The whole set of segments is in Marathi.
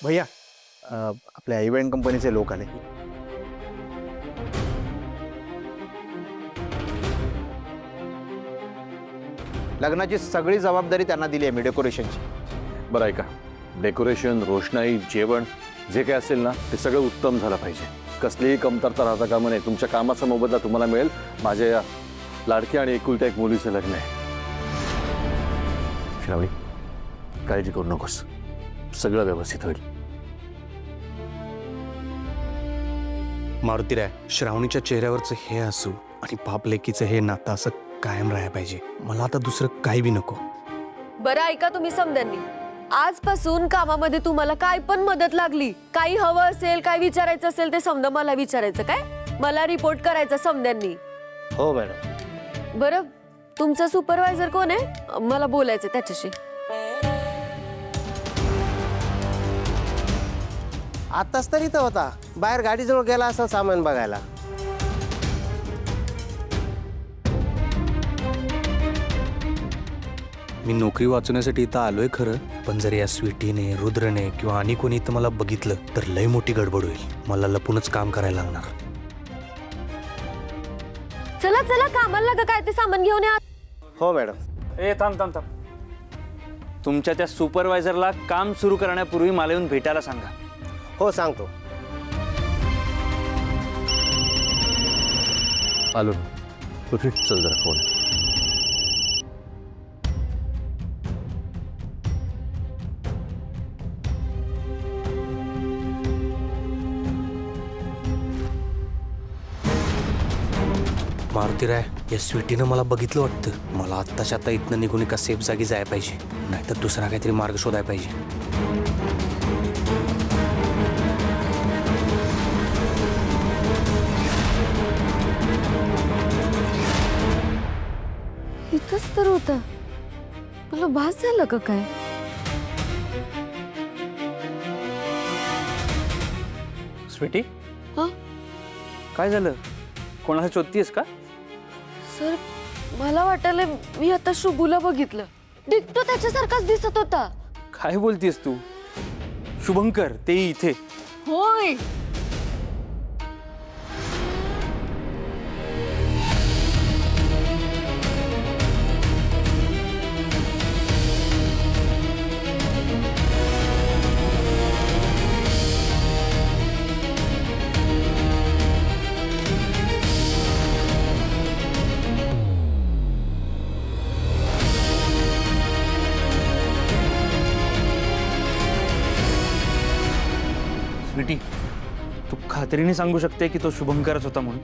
भैया आपल्या इव्हेंट कंपनीचे लोक आले. लग्नाची सगळी जबाबदारी त्यांना दिली आहे मी डेकोरेशनची. बरं ऐका, डेकोरेशन, रोषणाई, जेवण जे काही असेल ना ते सगळं उत्तम झालं पाहिजे. कसलीही कमतरता राहता कामा नये. तुमच्या कामाचा मोबदला तुम्हाला मिळेल. माझ्या या लाडकी आणि एकुलत्या एक मुलीचं लग्न आहे. श्रावणी, काळजी करू नकोस, सगळं व्यवस्थित होईल. मारुतीराय, श्रावणीच्या चेहऱ्यावरचं हे हसू आणि बाप लेकीचं हे नातं असं कायम राहायला पाहिजे. मला आता दुसरं काही बी नको. बरं ऐका तुम्ही समद्यांनी, आजपासून कामामध्ये तुम्हाला काय पण मदत लागली, काही हवं असेल, काय विचारायचं असेल ते समजा मला विचारायचं. काय मला रिपोर्ट करायचा समद्यांनी. हो मॅडम. बरं तुमचा सुपरवायझर कोण आहे? मला बोलायचं त्याच्याशी. आताच तरी तर होता, बाहेर गाडीजवळ गेला असं सामान बघायला. मी नोकरी वाचवण्यासाठी इथं आलोय खरं, पण जर या स्वीटीने, रुद्रने किंवा आणि कोणी इथं मला बघितलं तर लय मोठी गडबड होईल. मला लपूनच काम करायला लागणार. चला चला कामाला लागा, काय ते सामान घेऊन या. हो मॅडम. थांब थांब थांब. तुमच्या त्या सुपरवायझरला काम सुरू करण्यापूर्वी मला येऊन भेटायला सांगा. हो सांगतो. आलो. पृथ्वी, चल जरा फोन. मारुतीराय, या स्वीटीनं मला बघितलं वाटतं. मला आत्ताच्या आता इथनं निघून एका सेफ जागी जायला पाहिजे, नाहीतर दुसरा काहीतरी मार्ग शोधायला पाहिजे. इथंच तर होतं. मला भास झालं का काय? स्वीटी, हा काय झालं? कोणाला शोधतीयस का? सर, मला वाटलं मी आता शुभूला बघितलं. डिक्टो त्याच्यासारखाच दिसत होता. काय बोलतीयस तू? शुभंकर ते इथे? होय. स्वीटी, तू खात्रीने सांगू शकते की तो शुभंकरच होता म्हणून?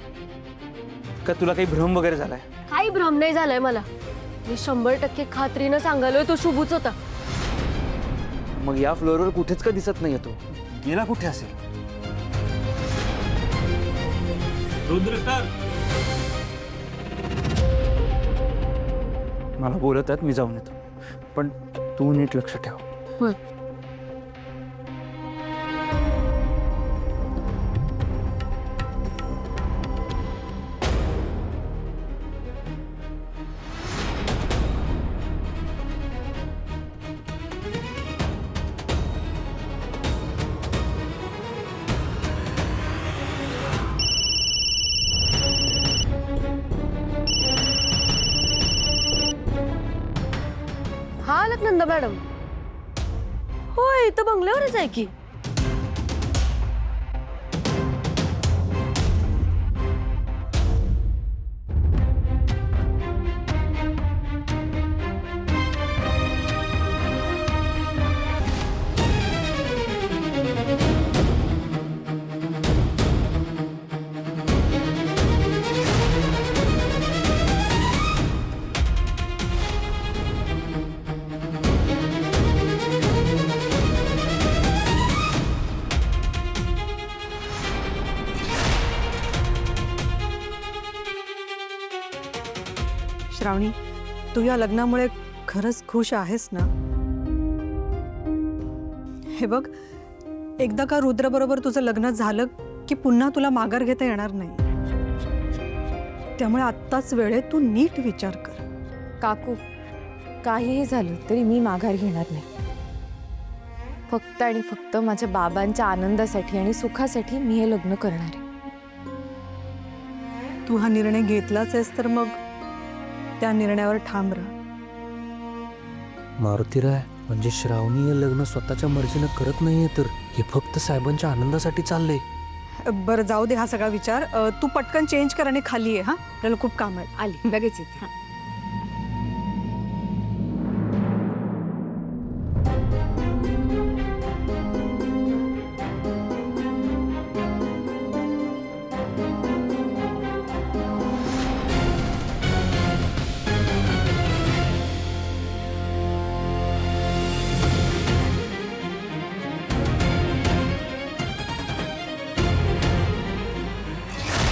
का तुला काही भ्रम वगैरे झालाय? काही भ्रम नाही झालाय मला. मी 100% खात्रीनं सांगालोय तो शुभूच होता. मग या फ्लोअरवर कुठेच का दिसत नाही तो? गेला कुठे असेल? मला बोलत आहेत, मी जाऊन येतो. पण तू नीट लक्ष ठेव. होय. हा अलकनंदा मॅडम. होय, इथं बंगल्यावरच आहे की. श्रावणी, तू या लग्नामुळे खरंच खुश आहेस ना? हे बघ, एकदा का रुद्रबरोबर तुझं लग्न झालं की पुन्हा तुला माघार घेता येणार नाही. त्यामुळे आत्ताच वेळेत तू नीट विचार कर. काकू, काहीही झालं तरी मी माघार घेणार नाही. फक्त आणि फक्त माझ्या बाबांच्या आनंदासाठी आणि सुखासाठी मी हे लग्न करणार आहे. तू हा निर्णय घेतलाच आहेस तर मग त्या निर्णयावर ठाम राहा. मारुतीराय, म्हणजे श्रावणी हे लग्न स्वतःच्या मर्जीनं करत नाहीये, तर हे फक्त साहेबांच्या आनंदासाठी चाललंय. बरं जाऊ दे हा सगळा विचार. तू पटकन चेंज कर आणि खाली आहे. हा, आपल्याला खूप काम आहे. आली लगेच येते.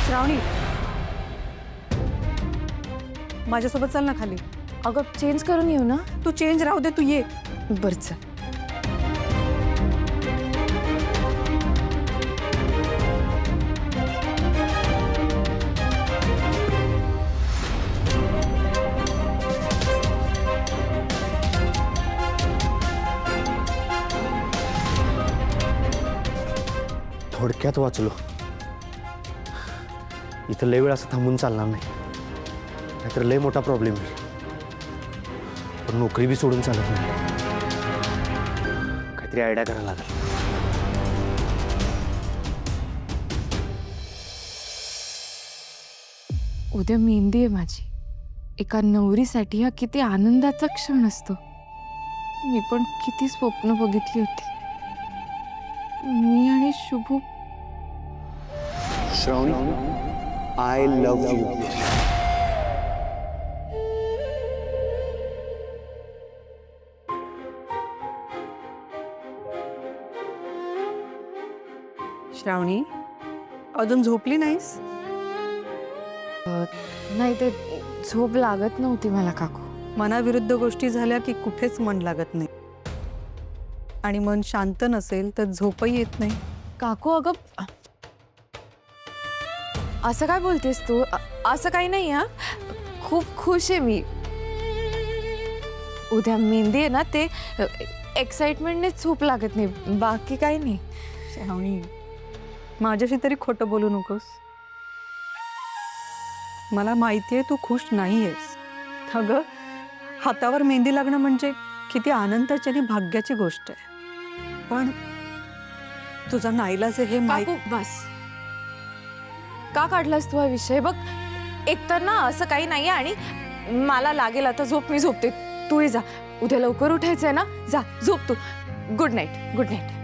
श्रावणी, माझ्यासोबत चल ना खाली. अगं चेंज करून येऊ ना. तू चेंज राहू दे, तू ये. बरं चल. थोडक्यात वाचलो. इथं लय वेळ असं थांबून चालणार नाही, नाहीतर लय मोठा प्रॉब्लेम आहे. पण नोकरी बी सोडून चालत नाही. काहीतरी आयडिया करायला लागेल. उद्या मेहंदी आहे माझी. एका नवरीसाठी हा किती आनंदाचा क्षण असतो. मी पण किती स्वप्न बघितली होती. मी आणि शुभू. श्रावणी, आय लव्ह यू. श्रावणी, अजून झोपली नाहीस? नाही, ते झोप लागत नव्हती मला काकू. मनाविरुद्ध गोष्टी झाल्या की कुठेच मन लागत नाही, आणि मन शांत नसेल तर झोपही येत नाही. काकू अगं असं काय बोलतेस तू? असं काही नाही. हा, खूप खुश आहे मी. उद्या मेहंदी आहे ना, ते एक्साइटमेंटने झोप लागत नाही, बाकी काही नाही. श्रावणी, माझ्याशी तरी खोटं बोलू नकोस. मला माहिती आहे तू खुश नाही आहेस. अगं, हातावर मेहंदी लागणं म्हणजे किती आनंदाची आणि भाग्याची गोष्ट आहे. पण तुझा नाईलाज आहे हे काकू बस. का काढलास तू हा विषय? बघ, एकतर ना असं काही नाहीये, आणि मला लागेल आता झोप. मी झोपते, तूही जा. उद्या लवकर उठायचंय ना, जा झोप तू. Good night. Good night.